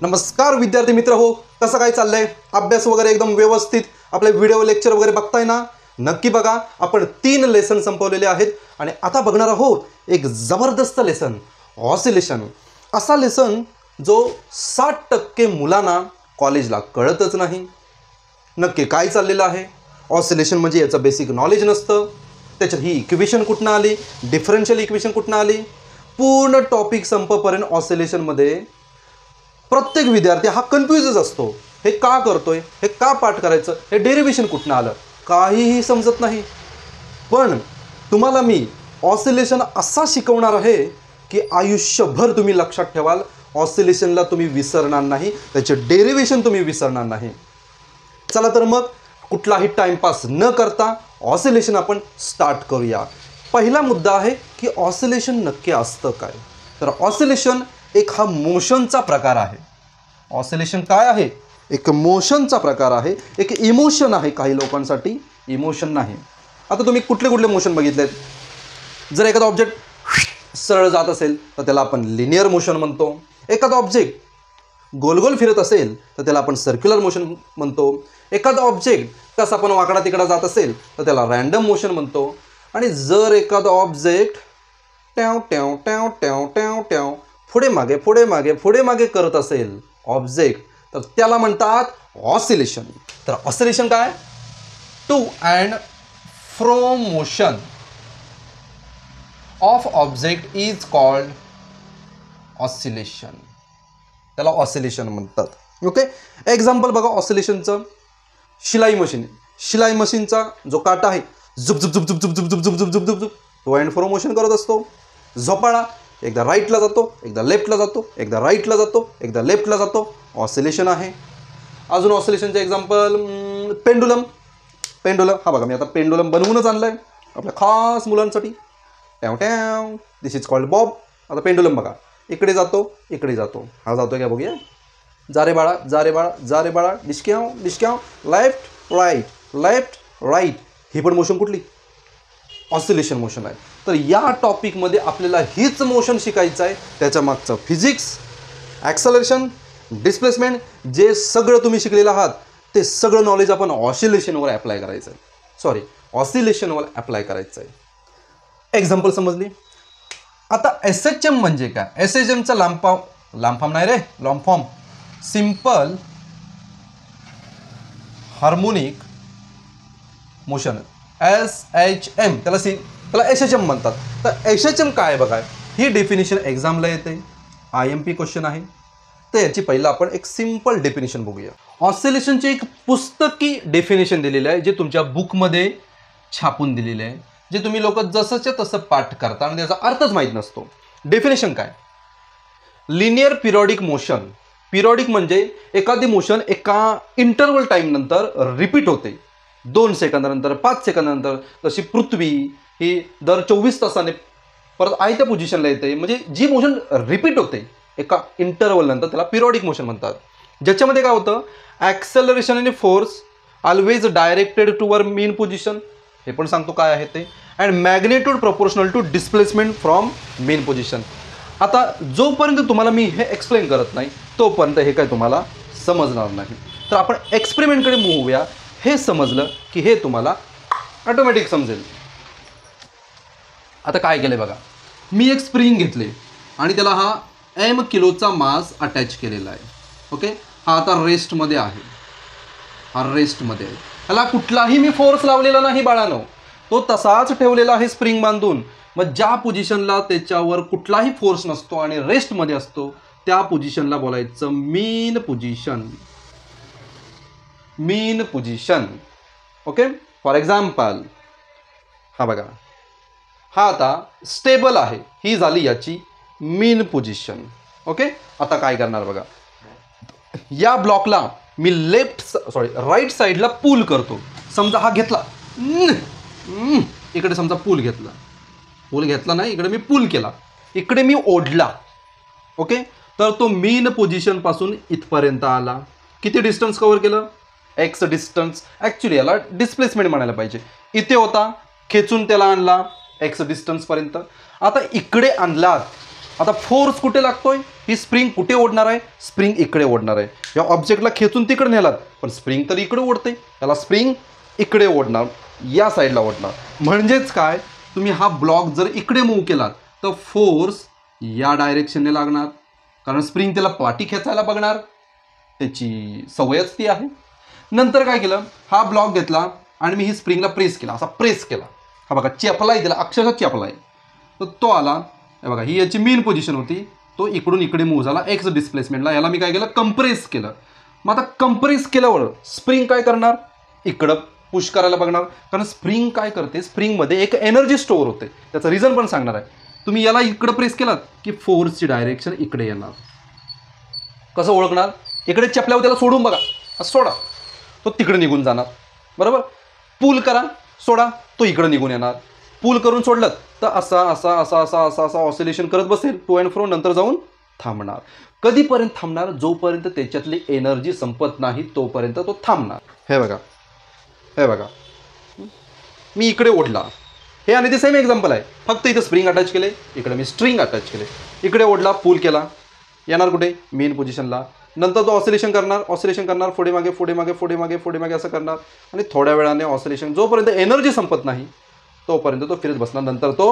नमस्कार विद्यार्थी मित्र हो, कसं काय चाललंय? अभ्यास वगैरे एकदम व्यवस्थित आपले व्हिडिओ लेक्चर वगैरे बघताय ना? नक्की बघा. आपण 3 लेसन संपवलेले आहेत आणि आता बघणार आहोत एक जबरदस्त लेसन, ऑसिलेशन. असा लेसन जो 60% मुलांना कॉलेजला कळतच नाही. नक्की काय चाललेलं आहे? ऑसिलेशन म्हणजे याचं बेसिक नॉलेज नसतं. त्याच्यात ही इक्वेशन कुठनं आली, डिफरन्शियल इक्वेशन कुठनं आली, पूर्ण टॉपिक संपेपर्यंत ऑसिलेशनमध्ये प्रत्येक विद्यार्थी हा कन्फ्यूजच असतो. हे का करतोय, हे का पाठ करायचं, हे डेरिव्हेशन कुठनं आलं, काहीही समजत नाही. पण तुम्हाला मी ऑसिलेशन असा शिकवणार आहे की आयुष्यभर तुम्ही लक्षात ठेवाल. ऑसिलेशनला तुम्ही विसरणार नाही, त्याचे डेरिव्हेशन तुम्ही विसरणार नाही. चला तर मग कुठलाही टाइमपास न करता ऑसिलेशन आपण स्टार्ट करूया. पहिला मुद्दा आहे की ऑसिलेशन नक्की असतं काय? तर ऑसिलेशन एक हा मोशनचा प्रकार आहे. ऑसिलेशन काय आहे? एक मोशनचा प्रकार आहे, एक इमोशन आहे. काही लोकांसाठी इमोशन नाही. आता तुम्ही कुठले कुठले मोशन बघितलेत? जर एखादा ऑब्जेक्ट सरळ जात असेल तर त्याला आपण लिनियर मोशन म्हणतो. एखादा ऑब्जेक्ट गोल गोल फिरत असेल तर त्याला आपण सर्क्युलर मोशन म्हणतो. एखादा ऑब्जेक्ट तसा आपण वाकडा तिकडा जात असेल तर त्याला रँडम मोशन म्हणतो. आणि जर एखादा ऑब्जेक्ट ट्याव ट्याव ट्याव ट्याव ट्याव ट्याव पुढे मागे पुढे मागे पुढे मागे करत असेल ऑब्जेक्ट, तर त्याला म्हणतात ऑसिलेशन. तर ऑसिलेशन काय? To and fro motion of object is called oscillation. त्याला ऑसिलेशन म्हणतात. ओके, एक्झाम्पल बघा ऑसिलेशनचं. शिलाई मशीन, शिलाई मशीनचा जो काटा आहे झुप झुप झुप झुप झुप झुप झुप झुप झुप झुप झुप टू अँड फ्रो मोशन करत असतो. झोपाळा एकदा राईटला जातो, एकदा लेफ्टला जातो, एकदा राईटला जातो, एकदा लेफ्टला जातो. ऑसिलेशन आहे. अजून ऑसिलेशनचे एक्झाम्पल पेंडुलम. पेंडुलम हा बघा, मी आता पेंडुलम बनवूनच आणलं आहे आपल्या खास मुलांसाठी. टॅव टॅव, दिस इज कॉल्ड बॉब. आता पेंडुलम बघा, इकडे जातो इकडे जातो. हा जातो का बघूया. जा रे बाळा जा रे बाळा जा रे बाळा, डिस्क्याव डिस्क्याव, लेफ्ट राईट. ही पण मोशन कुठली? ऑसिलेशन मोशन आहे. तर या टॉपिकमध्ये आपल्याला हीच मोशन शिकायचं आहे. त्याच्या मागचं फिजिक्स, ॲक्सलरेशन, डिस्प्लेसमेंट जे सगळं तुम्ही शिकलेलं आहात ते सगळं नॉलेज आपण ऑसिलेशनवर ॲप्लाय करायचं आहे. ऑसिलेशनवर ॲप्लाय करायचं आहे. एक्झाम्पल समजली? आता SHM म्हणजे काय? SHMचा लांब फॉर्म नाही रे, long form simple harmonic motion. SHM त्याला SHM म्हणतात. तर SHM काय बघा, ही डेफिनेशन एक्झामला येते, IMP क्वेश्चन आहे. तर याची पहिला आपण एक सिंपल डेफिनेशन बघूया. ऑसिलेशनची एक पुस्तकी डेफिनेशन दिलेलं आहे, जे तुमच्या बुकमध्ये छापून दिलेलं आहे, जे तुम्ही लोक जसंच्या तसं पाठ करता आणि त्याचा अर्थच माहीत नसतो. डेफिनेशन काय? Linear periodic motion. पिरियडिक म्हणजे एखादी मोशन एका इंटरवल टाईम नंतर रिपीट होते. 2 सेकंदानंतर, 5 सेकंदानंतर. जशी पृथ्वी ही दर 24 तासाने परत आयत्या पोझिशनला येते. म्हणजे जी मोशन रिपीट होते एका इंटरवल नंतर त्याला पिरियडिक मोशन म्हणतात. ज्याच्यामध्ये काय होतं, ॲक्सेलरेशन आणि force always directed towards mean position. हे पण सांगतो काय आहे ते. And magnitude proportional to displacement from mean position. आता जोपर्यंत तुम्हाला मी हे एक्सप्लेन करत नाही तोपर्यंत हे काय तुम्हाला समजणार नाही. तर आपण एक्सपेरिमेंटकडे मूव्ह होऊया. हे समजलं की हे तुम्हाला ऑटोमॅटिक समजेल. आता काय केलं बघा, मी एक स्प्रिंग घेतले आणि त्याला हा M किलोचा मास अटॅच केलेला आहे. ओके, हा आता रेस्टमध्ये आहे. हा रेस्टमध्ये आहे. ह्याला कुठलाही मी फोर्स लावलेला नाही बाळानो, तो तसाच ठेवलेला आहे स्प्रिंग बांधून. मग ज्या पोझिशनला त्याच्यावर कुठलाही फोर्स नसतो आणि रेस्टमध्ये असतो त्या पोझिशनला बोलायचं mean position. Mean position. Okay, for example हा बघा, हा आता स्टेबल आहे. ही झाली याची मीन पोझिशन. ओके, आता काय करणार बघा, या ब्लॉकला मी राईट साईडला पुल करतो. समजा हा घेतला इकडे, समजा पूल घेतला नाही, इकडे मी पूल केला, इकडे मी ओढला. ओके, तर तो मीन पोझिशन पासून इथपर्यंत आला. किती डिस्टन्स कव्हर केलं? X distance. ॲक्च्युली याला डिस्प्लेसमेंट म्हणायला पाहिजे. इथे होता, खेचून त्याला आणला X डिस्टन्सपर्यंत. आता इकडे आणलात, आता फोर्स कुठे लागतोय? ही स्प्रिंग कुठे ओढणार आहे? स्प्रिंग इकडे ओढणार आहे. या ऑब्जेक्टला खेचून तिकडे नेलात पण स्प्रिंग तर इकडे ओढते, त्याला स्प्रिंग इकडे ओढणार, या साईडला ओढणार. म्हणजेच काय, तुम्ही हा ब्लॉक जर इकडे मूव्ह केलात तर फोर्स या डायरेक्शनने लागणार, कारण स्प्रिंग त्याला पाठी खेचायला बघणार, त्याची सवयच ती आहे. नंतर काय केलं, हा ब्लॉक घेतला आणि मी ही स्प्रिंगला प्रेस केला, असा प्रेस केला. हा बघा चेपलाय दिला, अक्षरशः चेपलाय. तर तो आला, हे बघा ही याची मेन पोझिशन होती, तो इकडून इकडे मूव्ह झाला एक्स डिस्प्लेसमेंटला. याला मी काय केलं, कंप्रेस केलं. मग आता कंप्रेस केल्यावर स्प्रिंग काय करणार, इकडं पुश करायला बघणार, कारण स्प्रिंग काय करते, स्प्रिंगमध्ये एक एनर्जी स्टोअर होते. त्याचं रिझन पण सांगणार आहे. तुम्ही याला इकडं प्रेस केलात की फोर्सची डायरेक्शन इकडे येणार. कसं ओळखणार, इकडे चपल्यावर त्याला सोडून बघा, सोडा तो तिकडे निघून जाणार, बरोबर. पूल करा, सोडा, तो इकडे निघून येणार. पूल करून सोडलं तर असा असा असा असा असा असा ऑसिलेशन करत बसेल टू अँड फ्रो, नंतर जाऊन थांबणार. कधीपर्यंत थांबणार, जोपर्यंत त्याच्यातली एनर्जी संपत नाही तोपर्यंत तो थांबणार. हे बघा, हे बघा, मी इकडे ओढला, हे आणि ते सेम एक्झाम्पल आहे, फक्त इथं स्प्रिंग अटॅच केले, इकडे मी स्ट्रिंग अटॅच केले. इकडे ओढला, पूल केला, येणार कुठे, मेन पोझिशनला. नंतर तो ऑसिलेशन करणार, पुढे मागे पुढे मागे पुढे मागे पुढे मागे असं करणार, आणि थोड्या वेळाने ऑसिलेशन, जोपर्यंत एनर्जी संपत नाही तोपर्यंत तो फिरत बसणार, नंतर तो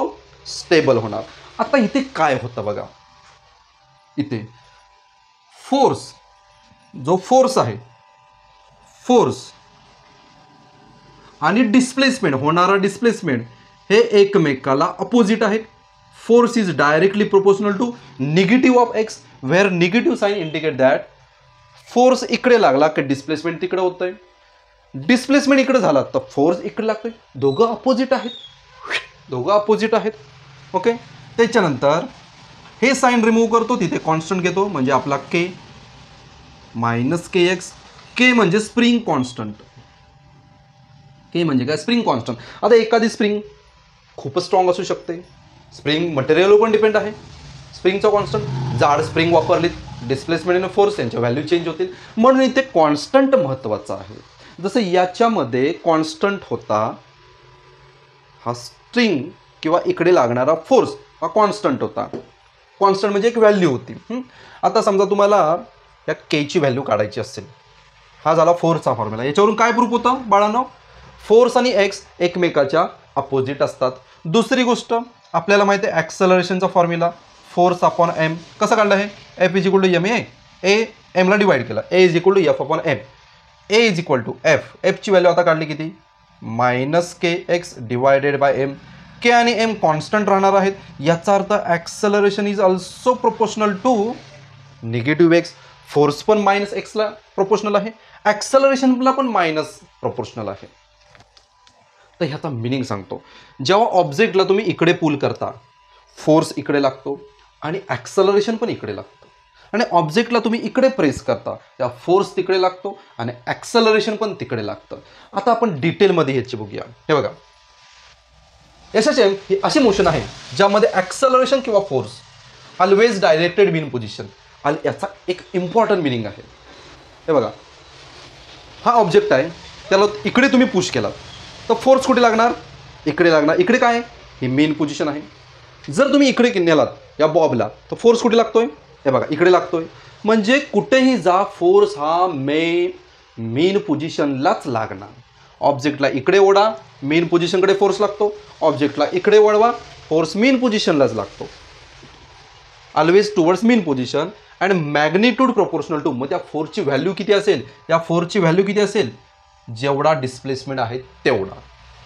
स्टेबल होणार. आता इथे काय होतं बघा, इथे फोर्स, जो फोर्स आहे, फोर्स आणि डिस्प्लेसमेंट, होणारा डिस्प्लेसमेंट, हे एकमेकाला अपोजिट आहेत. Force is directly proportional to negative of x, where negative sign indicate that force इकडे लागला की डिस्प्लेसमेंट तिकडे होतंय, डिस्प्लेसमेंट इकडे झाला तर फोर्स इकडे लागतोय. दोघं अपोजिट आहेत, दोघं अपोजिट आहेत. ओके, त्याच्यानंतर हे साइन रिमूव्ह करतो, तिथे कॉन्स्टंट घेतो, म्हणजे आपला के मायनस के एक्स. के म्हणजे स्प्रिंग कॉन्स्टंट, के म्हणजे काय, स्प्रिंग कॉन्स्टंट. आता एखादी स्प्रिंग खूपच स्ट्रॉंग असू शकते, स्प्रिंग मटेरियलवर पण डिपेंड आहे. स्प्रिंगचा कॉन्स्टंट, जाड स्प्रिंग वापरलीत, डिस्प्लेसमेंट आणि फोर्स यांच्या व्हॅल्यू चेंज होतील, म्हणून इथे कॉन्स्टंट महत्त्वाचा आहे. जसं याच्यामध्ये कॉन्स्टंट होता, हा स्ट्रिंग किंवा इकडे लागणारा फोर्स हा कॉन्स्टंट होता. कॉन्स्टंट म्हणजे एक व्हॅल्यू होती. आता समजा तुम्हाला या केची व्हॅल्यू काढायची असेल, हा झाला फोर्सचा फॉर्म्युला. याच्यावरून काय प्रूफ होतं बाळांनो, फोर्स आणि एक्स एकमेकाच्या अपोजिट असतात. दुसरी गोष्ट आपल्याला माहिती आहे ॲक्सलरेशनचा फॉर्म्युला, फोर्स अपॉन एम. कसं काढलं आहे, F is equal to M, A एमला डिवाइड केला, A is equal to F upon M. A is equal to F, एफची व्हॅल्यू आता काढली किती, minus K X divided by M. K आणि एम कॉन्स्टंट राहणार आहेत, याचा अर्थ acceleration is also proportional to negative X. Force पण मायनस एक्सला प्रोपोर्शनल आहे, ॲक्सलरेशनला पण मायनस प्रोपोर्शनल आहे. तर ह्याचा मिनिंग सांगतो. जेव्हा ऑब्जेक्टला तुम्ही इकडे पुल करता, फोर्स इकडे लागतो आणि ॲक्सलरेशन पण इकडे लागतं, आणि ऑब्जेक्टला तुम्ही इकडे प्रेस करता, त्या फोर्स तिकडे लागतो आणि ॲक्सलरेशन पण तिकडे लागतं. आता आपण डिटेलमध्ये ह्याची बघूया. हे बघा, एसएचएम ही अशी मोशन आहे ज्यामध्ये ॲक्सलरेशन किंवा फोर्स ऑलवेज डायरेक्टेड मीन पोझिशन. याचा एक इम्पॉर्टंट मिनिंग आहे. हे बघा, हा ऑब्जेक्ट आहे, त्याला इकडे तुम्ही पुश केला तर फोर्स कुठे लागणार, इकडे लागणार. इकडे काय आहे, ही मेन पोझिशन आहे. जर तुम्ही इकडे नेलात या बॉबला तर फोर्स कुठे लागतोय, हे बघा इकडे लागतोय. म्हणजे कुठेही जा, फोर्स हा मेन पोझिशनलाच लागणार. ऑब्जेक्टला इकडे ओढा, मेन पोझिशनकडे फोर्स लागतो, ऑब्जेक्टला इकडे वळवा, फोर्स मेन पोझिशनलाच लागतो. Always towards mean position and magnitude proportional to. मग त्या फोर्सची व्हॅल्यू किती असेल, या फोर्सची व्हॅल्यू किती असेल, जेवढा डिस्प्लेसमेंट आहे तेवढा.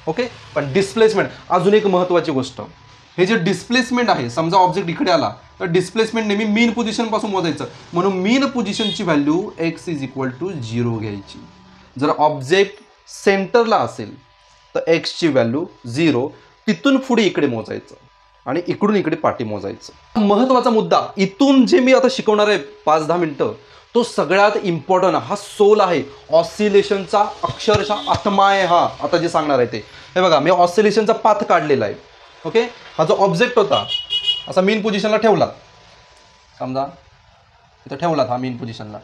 ओके, पण डिस्प्लेसमेंट अजून एक महत्त्वाची गोष्ट, हे जे डिस्प्लेसमेंट आहे, समजा ऑब्जेक्ट इकडे आला तर डिस्प्लेसमेंट नेहमी मेन पोझिशनपासून मोजायचं, म्हणून मेन पोझिशनची value X is equal to 0 घ्यायची. जर ऑब्जेक्ट सेंटरला असेल तर एक्सची व्हॅल्यू 0, तिथून पुढे इकडे मोजायचं आणि इकडून इकडे पाठी मोजायचं. महत्त्वाचा मुद्दा, इथून जे मी आता शिकवणार आहे 5-10 मिनटं, तो सगळ्यात इम्पॉर्टंट, हा सोल आहे ऑसिलेशनचा, अक्षरशः आत्मा आहे हा. आता जे सांगणार आहे ते, हे बघा मी ऑसिलेशनचा पाथ काढलेला आहे. ओके, हा जो ऑब्जेक्ट होता असा मेन पोझिशनला ठेवला, समजा इथं ठेवला हा मेन पोझिशनला.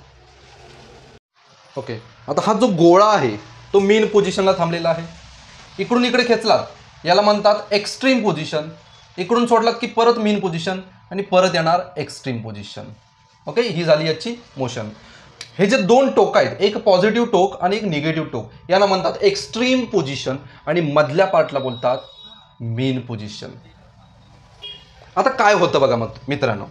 ओके, आता हा जो गोळा आहे तो मेन पोझिशनला थांबलेला आहे. इकडून इकडे खेचलात, याला म्हणतात एक्स्ट्रीम पोझिशन. इकडून सोडलात की परत मेन पोझिशन आणि परत येणार एक्स्ट्रीम पोझिशन. ओके, ही झाली याची मोशन. हे जे दोन टोक आहेत, एक पॉझिटिव्ह टोक आणि एक निगेटिव्ह टोक, याला म्हणतात एक्स्ट्रीम पोझिशन आणि मधल्या पार्टला बोलतात मीन पोझिशन. आता काय होतं बघा मग मित्रांनो,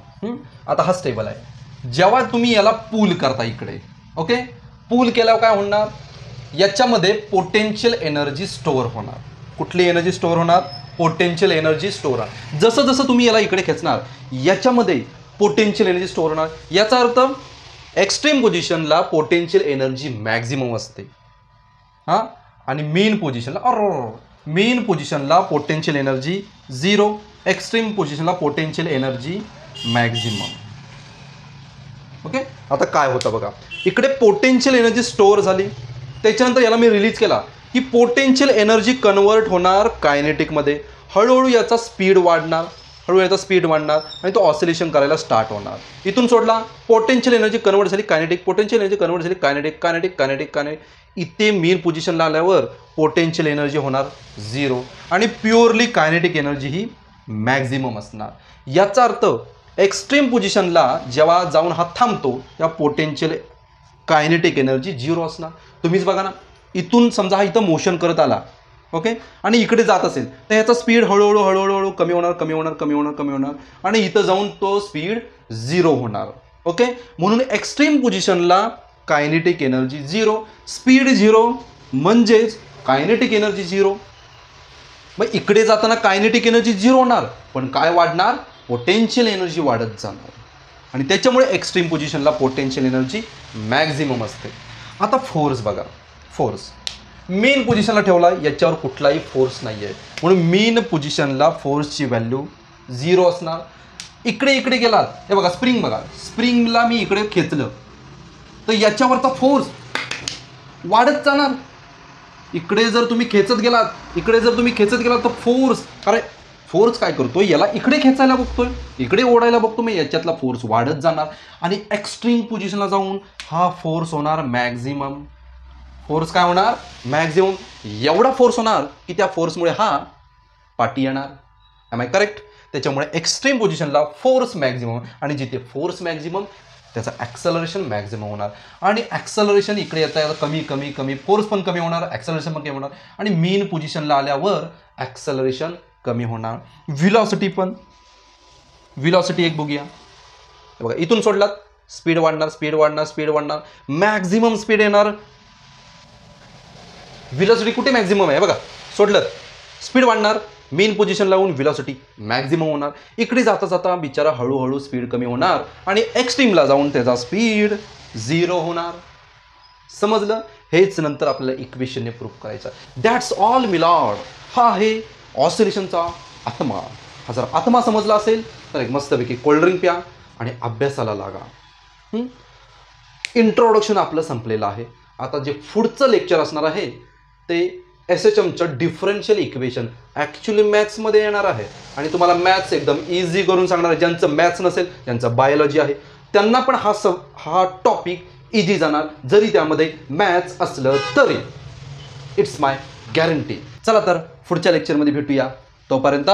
आता हा स्टेबल आहे. जेव्हा तुम्ही याला पूल करता इकडे, ओके, पूल केल्यावर काय होणार, याच्यामध्ये पोटेन्शियल एनर्जी स्टोअर होणार. कुठली एनर्जी स्टोअर होणार, पोटेन्शियल एनर्जी स्टोअर होणार. जसं जसं तुम्ही याला इकडे खेचणार याच्यामध्ये पोटेन्शियल एनर्जी स्टोअर होणार. याचा अर्थ एक्स्ट्रीम पोझिशनला पोटेन्शियल एनर्जी मॅक्झिमम असते हां, आणि मेन पोझिशनला पोटेन्शियल एनर्जी 0, एक्स्ट्रीम पोझिशनला पोटेन्शियल एनर्जी मॅक्झिमम. ओके, आता काय होतं बघा, इकडे पोटेन्शियल एनर्जी स्टोअर झाली, त्याच्यानंतर याला मी रिलीज केला की पोटेन्शियल एनर्जी कन्वर्ट होणार कायनेटिकमध्ये. हळूहळू याचा स्पीड वाढणार, आणि तो ऑसिलेशन करायला स्टार्ट होणार. इथून सोडला, पोटेन्शियल एनर्जी कन्वर्ट झाली कायनेटिक, पोटेन्शियल एनर्जी कन्वर्ट झाली कायनेटिक. इथे मेन पोझिशनला आल्यावर पोटेन्शियल एनर्जी होणार 0 आणि प्युअरली कायनेटिक एनर्जी ही मॅक्झिमम असणार. याचा अर्थ एक्स्ट्रीम पोझिशनला जेव्हा जाऊन हा थांबतो त्या पोटेन्शियल कायनेटिक एनर्जी 0 असणार. तुम्हीच बघा ना, इथून समजा हा इथं मोशन करत आला, ओके, आणि इकडे जात असेल तर ह्याचा स्पीड हळूहळू कमी होणार आणि इथं जाऊन तो स्पीड 0 होणार. ओके, म्हणून एक्स्ट्रीम पोझिशनला कायनेटिक एनर्जी 0, स्पीड 0 म्हणजेच कायनेटिक एनर्जी 0. मग इकडे जाताना कायनेटिक एनर्जी 0 होणार, पण काय वाढणार, पोटेन्शियल एनर्जी वाढत जाणार आणि त्याच्यामुळे एक्स्ट्रीम पोझिशनला पोटेन्शियल एनर्जी मॅक्झिमम असते. आता फोर्स बघा, फोर्स मेन पोझिशनला ठेवला, याच्यावर कुठलाही फोर्स नाही आहे, म्हणून मेन पोझिशनला फोर्सची व्हॅल्यू 0 असणार. इकडे गेलात, हे बघा स्प्रिंग, बघा स्प्रिंगला मी इकडे खेचलं तर याच्यावरचा फोर्स वाढत जाणार. इकडे जर तुम्ही खेचत गेलात तर फोर्स, कारण फोर्स काय करतोय, याला इकडे खेचायला बघतोय, इकडे ओढायला बघतो, मग याच्यातला फोर्स वाढत जाणार आणि एक्स्ट्रीम पोझिशनला जाऊन हा फोर्स होणार मॅक्झिमम. फोर्स काय होणार, मॅक्झिमम. एवढा फोर्स होणार की त्या फोर्समुळे हा पाठी येणार. Am I correct? त्याच्यामुळे एक्स्ट्रीम पोझिशनला फोर्स मॅक्झिमम, आणि जिथे फोर्स मॅक्झिमम त्याचा ॲक्सेलरेशन मॅक्झिमम होणार. आणि ॲक्सेलरेशन इकडे येता कमी, फोर्स पण कमी होणार, ॲक्सेलरेशन पण कमी होणार, आणि मेन पोझिशनला आल्यावर ॲक्सेलरेशन कमी होणार. व्हिलॉसिटी एक बघूया. बघा इथून सोडलात, स्पीड वाढणार, मॅक्झिमम स्पीड येणार. व्हिलॉसिटी कुठे मॅक्झिमम आहे बघा, सोडलं स्पीड वाढणार, मेन पोझिशन लावून व्हिलॉसिटी मॅक्झिमम होणार. इकडे जाता बिचारा हळूहळू स्पीड कमी होणार आणि एक्स्ट्रीमला जाऊन त्याचा स्पीड 0 होणार. समजलं? हेच नंतर आपल्याला इक्वेशनने प्रूव्ह करायचं. That's all milord. हा आहे ऑसिलेशनचा आत्मा. हा जर आत्मा समजला असेल तर एक मस्तपैकी कोल्ड्रिंक प्या आणि अभ्यासाला लागा. इंट्रोडक्शन आपलं संपलेलं आहे. आता जे पुढचं लेक्चर असणार आहे ते SHMचं डिफरन्शियल इक्वेशन ॲक्च्युली मॅथ्समध्ये येणार आहे आणि तुम्हाला मॅथ्स एकदम इझी करून सांगणार आहे. ज्यांचं मॅथ्स नसेल, ज्यांचं बायोलॉजी आहे, त्यांना पण हा टॉपिक इझी जाणार, जरी त्यामध्ये मॅथ्स असलं तरी. It's my guarantee. चला तर पुढच्या लेक्चरमध्ये भेटूया. तोपर्यंत